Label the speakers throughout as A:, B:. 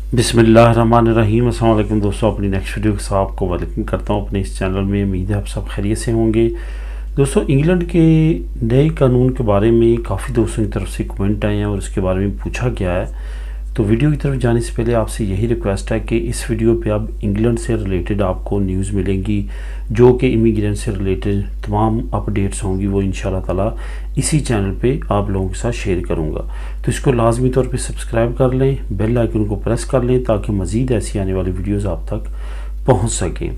A: बिस्मिल्लाहिर्रहमानिर्रहीम। अस्सलाम वालेकुम दोस्तों, अपनी नेक्स्ट वीडियो के साथ आपको वेलकम करता हूँ अपने इस चैनल में। उम्मीद है आप सब खैरियत से होंगे। दोस्तों, इंग्लैंड के नए कानून के बारे में काफ़ी दोस्तों की तरफ से कमेंट आए हैं और उसके बारे में पूछा गया है। तो वीडियो की तरफ जाने से पहले आपसे यही रिक्वेस्ट है कि इस वीडियो पे अब इंग्लैंड से रिलेटेड आपको न्यूज़ मिलेंगी, जो कि इमिग्रेंट से रिलेटेड तमाम अपडेट्स होंगी, वो इंशाल्लाह ताला इसी चैनल पे आप लोगों के साथ शेयर करूंगा। तो इसको लाजमी तौर पे सब्सक्राइब कर लें, बेल आइकन को प्रेस कर लें ताकि मज़ीद ऐसी आने वाली वीडियोज़ आप तक पहुँच सकें।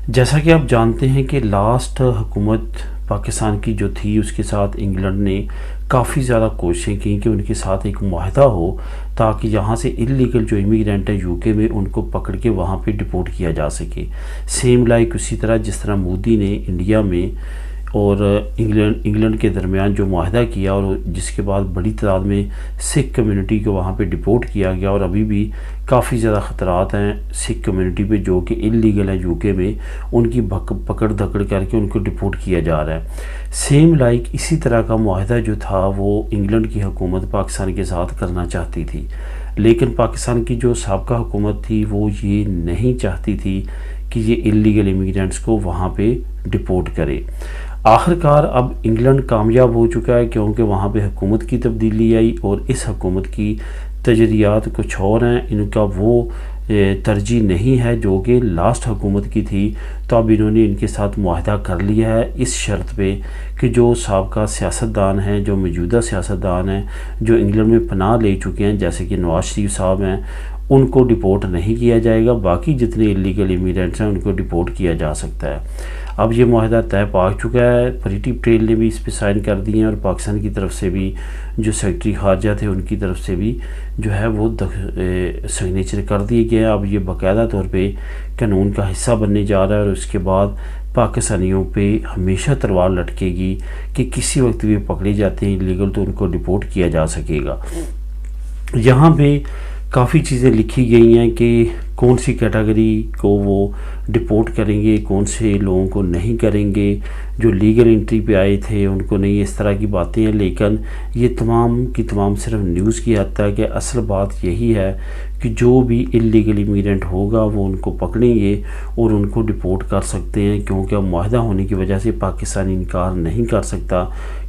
A: जैसा कि आप जानते हैं कि लास्ट हुकूमत पाकिस्तान की जो थी, उसके साथ इंग्लैंड ने काफ़ी ज़्यादा कोशिशें की कि उनके साथ एक मुआहदा हो ताकि यहाँ से इलीगल जो इमिग्रेंट है यूके में, उनको पकड़ के वहाँ पे डिपोर्ट किया जा सके। सेम लाइक उसी तरह जिस तरह मोदी ने इंडिया में और इंग्लैंड के दरमियान जो मुआहदा किया और जिसके बाद बड़ी तादाद में सिख कम्युनिटी को वहाँ पे डिपोर्ट किया गया, और अभी भी काफ़ी ज़्यादा ख़तरात हैं सिख कम्युनिटी पे जो कि इलीगल है यूके में, उनकी पकड़ धकड़ करके उनको डिपोर्ट किया जा रहा है। सेम लाइक इसी तरह का मुआहदा जो था वो इंग्लैंड की हुकूमत पाकिस्तान के साथ करना चाहती थी, लेकिन पाकिस्तान की जो साबका हुकूमत थी वो ये नहीं चाहती थी कि ये इलीगल इमिग्रेंट्स को वहाँ पे डिपोर्ट करे। आखिरकार अब इंग्लैंड कामयाब हो चुका है क्योंकि वहाँ पे हुकूमत की तब्दीली आई और इस हुकूमत की तजरियात कुछ और हैं, इनका वो तरजीह नहीं है जो कि लास्ट हुकूमत की थी। तो अब इन्होंने इनके साथ मुआहदा कर लिया है इस शर्त पे कि जो साबका सियासतदान हैं, जो मौजूदा सियासतदान हैं, जो इंग्लैंड में पनाह ले चुके हैं, जैसे कि नवाज शरीफ साहब हैं, उनको डिपोर्ट नहीं किया जाएगा। बाकी जितने इलीगल इमिग्रेंट्स हैं उनको डिपोर्ट किया जा सकता है। अब ये मुआहदा तय पा चुका है, प्रीति पटेल ने भी इस पे साइन कर दिए हैं और पाकिस्तान की तरफ से भी जो सेक्रेटरी खारजा थे उनकी तरफ से भी जो है वो सिग्नेचर कर दिए गए हैं। अब ये बाकायदा तौर पे कानून का हिस्सा बनने जा रहा है और उसके बाद पाकिस्तानियों पे हमेशा तलवार लटकेगी कि किसी वक्त भी पकड़े जाते हैं इलीगल तो उनको डिपोर्ट किया जा सकेगा। यहाँ पे काफ़ी चीज़ें लिखी गई हैं कि कौन सी कैटेगरी को वो डिपोर्ट करेंगे, कौन से लोगों को नहीं करेंगे, जो लीगल एंट्री पे आए थे उनको नहीं, इस तरह की बातें हैं। लेकिन ये तमाम की तमाम सिर्फ न्यूज़ की हद तक है। असल बात यही है कि जो भी इलीगल इमिग्रेंट होगा वो उनको पकड़ेंगे और उनको डिपोर्ट कर सकते हैं, क्योंकि अब मुआहदा होने की वजह से पाकिस्तान इनकार नहीं कर सकता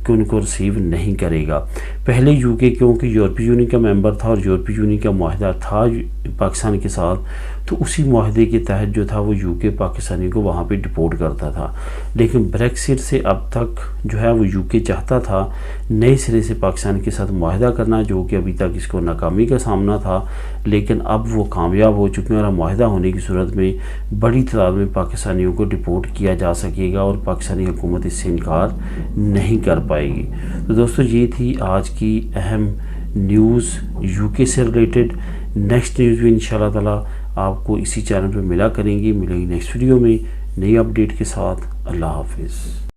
A: कि उनको रिसीव नहीं करेगा। पहले यूके क्योंकि यूरोपीय यूनियन का मेंबर था और यूरोपीय यूनियन का मुआहदा था पाकिस्तान के साथ, तो उसी मुआहदे के तहत जो था वो यूके पाकिस्तानी को वहाँ पे डिपोर्ट करता था। लेकिन ब्रेक्सिट से अब तक जो है वो यूके चाहता था नए सिरे से पाकिस्तान के साथ मुआहदा करना, जो कि अभी तक इसको नाकामी का सामना था। लेकिन अब वो कामयाब हो चुके हैं और मुआहदा होने की सूरत में बड़ी तादाद में पाकिस्तानियों को डिपोर्ट किया जा सकेगा और पाकिस्तानी हुकूमत इससे इनकार नहीं कर पाएगी। तो दोस्तों, ये थी आज की अहम न्यूज़ यूके से रिलेटेड। नेक्स्ट न्यूज़ भी इंशाल्लाह ताला आपको इसी चैनल पे मिलेंगी नेक्स्ट वीडियो में नई अपडेट के साथ। अल्लाह हाफिज़।